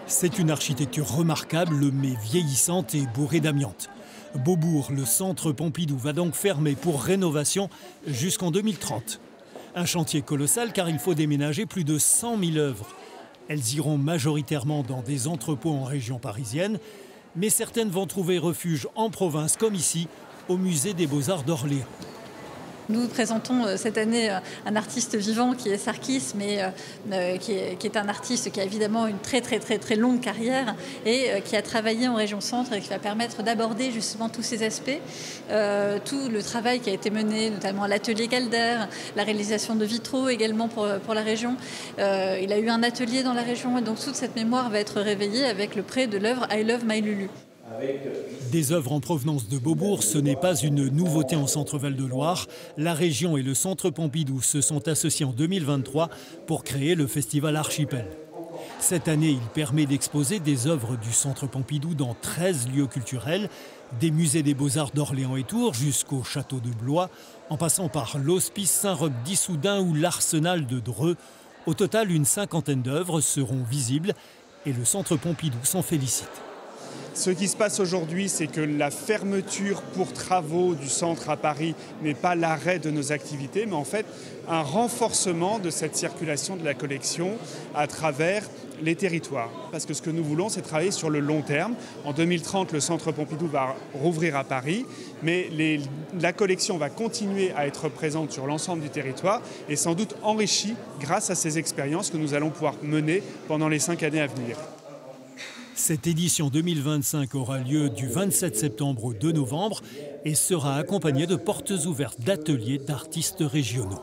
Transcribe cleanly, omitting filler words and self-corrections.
C'est une architecture remarquable mais vieillissante et bourrée d'amiante. Beaubourg, le centre Pompidou, va donc fermer pour rénovation jusqu'en 2030. Un chantier colossal car il faut déménager plus de 100 000 œuvres. Elles iront majoritairement dans des entrepôts en région parisienne, mais certaines vont trouver refuge en province comme ici, au musée des Beaux-Arts d'Orléans. Nous présentons cette année un artiste vivant qui est Sarkis, mais qui est un artiste qui a évidemment une très longue carrière et qui a travaillé en région centre et qui va permettre d'aborder justement tous ces aspects. Tout le travail qui a été mené, notamment à l'atelier Calder, la réalisation de vitraux également pour la région. Il a eu un atelier dans la région et donc toute cette mémoire va être réveillée avec le prêt de l'œuvre I Love My Lulu. Des œuvres en provenance de Beaubourg, ce n'est pas une nouveauté en Centre-Val de Loire. La région et le Centre Pompidou se sont associés en 2023 pour créer le festival Archipel. Cette année, il permet d'exposer des œuvres du Centre Pompidou dans 13 lieux culturels, des musées des Beaux-Arts d'Orléans et Tours jusqu'au château de Blois, en passant par l'Hospice Saint-Roch d'Issoudun ou l'Arsenal de Dreux. Au total, une cinquantaine d'œuvres seront visibles et le Centre Pompidou s'en félicite. Ce qui se passe aujourd'hui, c'est que la fermeture pour travaux du centre à Paris n'est pas l'arrêt de nos activités, mais en fait un renforcement de cette circulation de la collection à travers les territoires. Parce que ce que nous voulons, c'est travailler sur le long terme. En 2030, le centre Pompidou va rouvrir à Paris, mais la collection va continuer à être présente sur l'ensemble du territoire et sans doute enrichie grâce à ces expériences que nous allons pouvoir mener pendant les 5 années à venir. Cette édition 2025 aura lieu du 27 septembre au 2 novembre et sera accompagnée de portes ouvertes d'ateliers d'artistes régionaux.